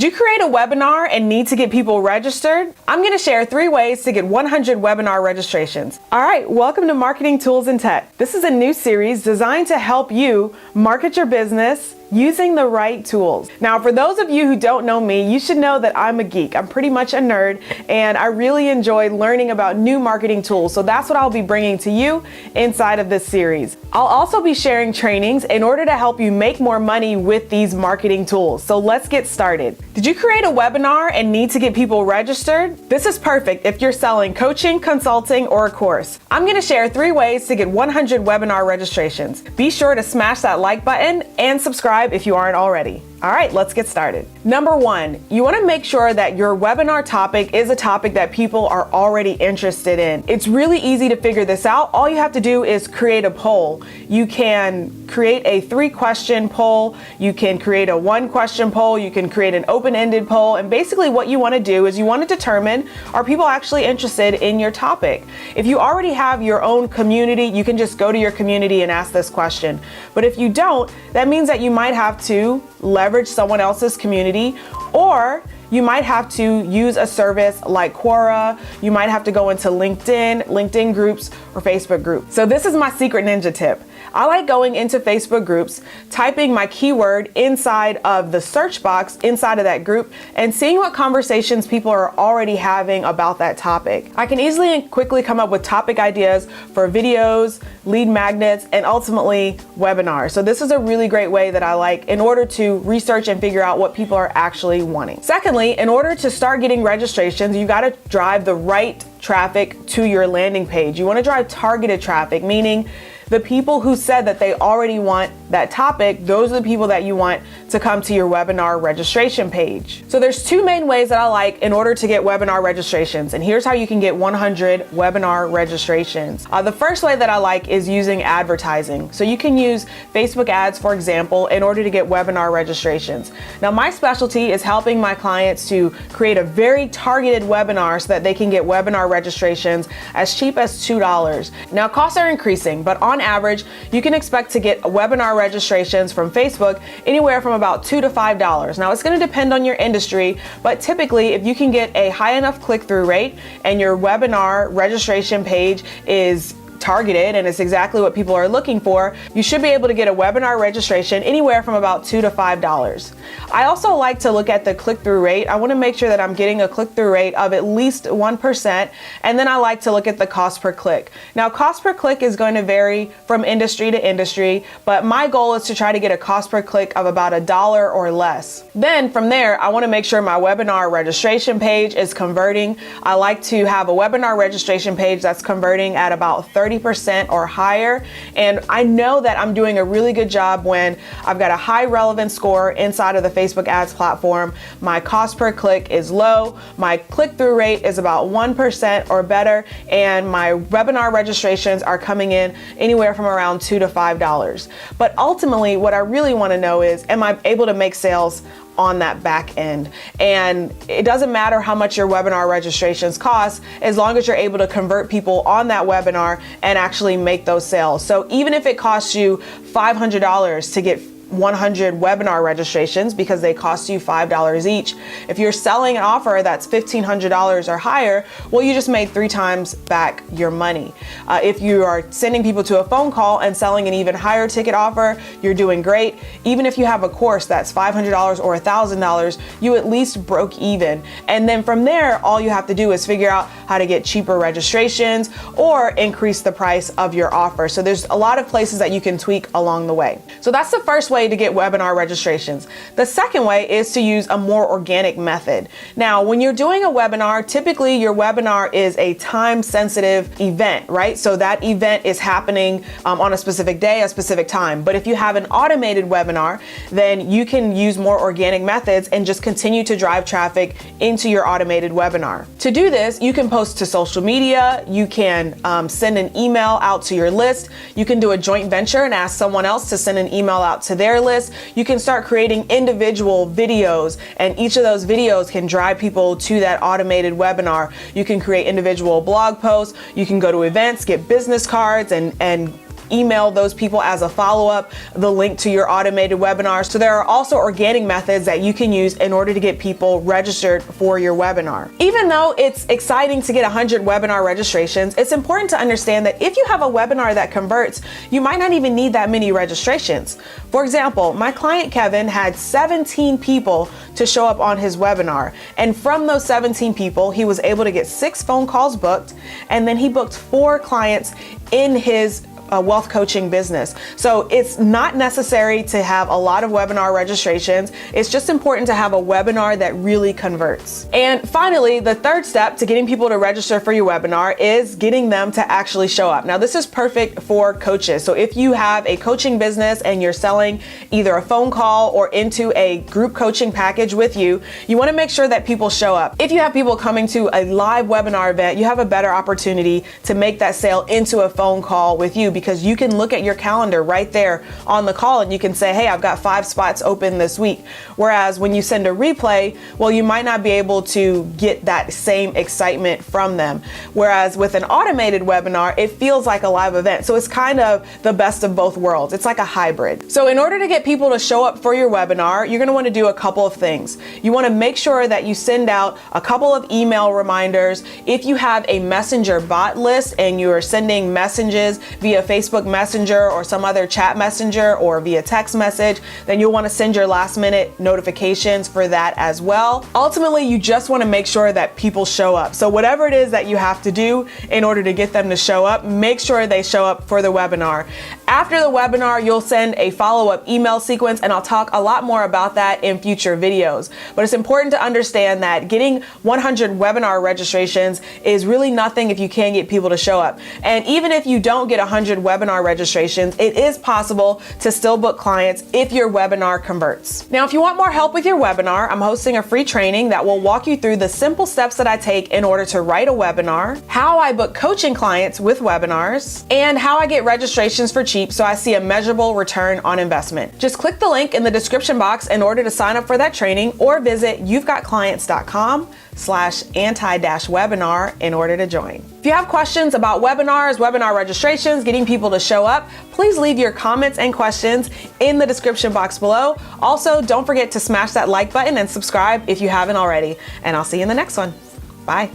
Did you create a webinar and need to get people registered? I'm going to share 3 ways to get 100 webinar registrations. All right, welcome to Marketing Tools and Tech. This is a new series designed to help you market your business using the right tools. Now, for those of you who don't know me, you should know that I'm a geek. I'm pretty much a nerd, and I really enjoy learning about new marketing tools. So that's what I'll be bringing to you inside of this series. I'll also be sharing trainings in order to help you make more money with these marketing tools. So let's get started. Did you create a webinar and need to get people registered? This is perfect if you're selling coaching, consulting, or a course. I'm going to share 3 ways to get 100 webinar registrations. Be sure to smash that like button and subscribe if you aren't already. All right, let's get started. Number 1, you want to make sure that your webinar topic is a topic that people are already interested in. It's really easy to figure this out. All you have to do is create a poll. You can create a 3-question poll. You can create a 1-question poll. You can create an open-ended poll. And basically what you want to do is you want to determine, are people actually interested in your topic? If you already have your own community, you can just go to your community and ask this question. But if you don't, that means that you might have to leverage someone else's community, or you might have to use a service like Quora. You might have to go into LinkedIn groups, or Facebook groups. So this is my secret ninja tip. I like going into Facebook groups, typing my keyword inside of the search box inside of that group, and seeing what conversations people are already having about that topic. I can easily and quickly come up with topic ideas for videos, lead magnets, and ultimately webinars. So this is a really great way that I like in order to research and figure out what people are actually wanting. Secondly, in order to start getting registrations, you got to drive the right traffic to your landing page. You want to drive targeted traffic, meaning the people who said that they already want that topic, those are the people that you want to come to your webinar registration page. So there's 2 main ways that I like in order to get webinar registrations, and here's how you can get 100 webinar registrations. The first way that I like is using advertising. So you can use Facebook ads, for example, in order to get webinar registrations. Now, my specialty is helping my clients to create a very targeted webinar so that they can get webinar registrations as cheap as $2. Now, costs are increasing, but on average, you can expect to get webinar registrations from Facebook anywhere from about $2 to $5. Now, it's going to depend on your industry, but typically if you can get a high enough click-through rate and your webinar registration page is targeted and it's exactly what people are looking for, you should be able to get a webinar registration anywhere from about $2 to $5. I also like to look at the click-through rate. I want to make sure that I'm getting a click-through rate of at least 1%, and then I like to look at the cost per click. Now, cost per click is going to vary from industry to industry, but my goal is to try to get a cost per click of about $1 or less. Then from there, I want to make sure my webinar registration page is converting. I like to have a webinar registration page that's converting at about 30% or higher. And I know that I'm doing a really good job when I've got a high relevance score inside of the Facebook ads platform. My cost per click is low. My click-through rate is about 1% or better. And my webinar registrations are coming in anywhere from around $2 to $5. But ultimately, what I really want to know is, am I able to make sales on that back end? And it doesn't matter how much your webinar registrations cost, as long as you're able to convert people on that webinar and actually make those sales. So even if it costs you $500 to get 100 webinar registrations because they cost you $5 each. If you're selling an offer that's $1,500 or higher, well, you just made 3 times back your money. If you are sending people to a phone call and selling an even higher ticket offer, you're doing great. Even if you have a course that's $500 or $1,000, you at least broke even. And then from there, all you have to do is figure out how to get cheaper registrations or increase the price of your offer. So there's a lot of places that you can tweak along the way. So that's the first way to get webinar registrations. The second way is to use a more organic method. Now, when you're doing a webinar, typically your webinar is a time-sensitive event, right? So that event is happening on a specific day, a specific time. But if you have an automated webinar, then you can use more organic methods and just continue to drive traffic into your automated webinar. To do this, you can post to social media, you can send an email out to your list, you can do a joint venture and ask someone else to send an email out to their list. You can start creating individual videos, and each of those videos can drive people to that automated webinar. You can create individual blog posts. You can go to events, get business cards, and email those people as a follow-up the link to your automated webinar. So there are also organic methods that you can use in order to get people registered for your webinar. Even though it's exciting to get 100 webinar registrations, it's important to understand that if you have a webinar that converts, you might not even need that many registrations. For example, my client Kevin had 17 people to show up on his webinar. And from those 17 people, he was able to get 6 phone calls booked, and then he booked 4 clients in his wealth coaching business. So it's not necessary to have a lot of webinar registrations. It's just important to have a webinar that really converts. And finally, the third step to getting people to register for your webinar is getting them to actually show up. Now, this is perfect for coaches. So if you have a coaching business and you're selling either a phone call or into a group coaching package with you, you want to make sure that people show up. If you have people coming to a live webinar event, you have a better opportunity to make that sale into a phone call with you, because you can look at your calendar right there on the call and you can say, hey, I've got 5 spots open this week. Whereas when you send a replay, well, you might not be able to get that same excitement from them. Whereas with an automated webinar, it feels like a live event. So it's kind of the best of both worlds. It's like a hybrid. So in order to get people to show up for your webinar, you're going to want to do a couple of things. You want to make sure that you send out a couple of email reminders. If you have a messenger bot list and you're sending messages via Facebook Messenger or some other chat messenger or via text message, then you'll want to send your last minute notifications for that as well. Ultimately, you just want to make sure that people show up. So whatever it is that you have to do in order to get them to show up, make sure they show up for the webinar. After the webinar, you'll send a follow-up email sequence, and I'll talk a lot more about that in future videos. But it's important to understand that getting 100 webinar registrations is really nothing if you can't get people to show up. And even if you don't get 100 webinar registrations, it is possible to still book clients if your webinar converts. Now, if you want more help with your webinar, I'm hosting a free training that will walk you through the simple steps that I take in order to write a webinar, how I book coaching clients with webinars, and how I get registrations for cheap so I see a measurable return on investment. Just click the link in the description box in order to sign up for that training, or visit youvegotclients.com/anti-webinar in order to join. If you have questions about webinars, webinar registrations, getting people to show up, please leave your comments and questions in the description box below. Also, don't forget to smash that like button and subscribe if you haven't already. And I'll see you in the next one. Bye.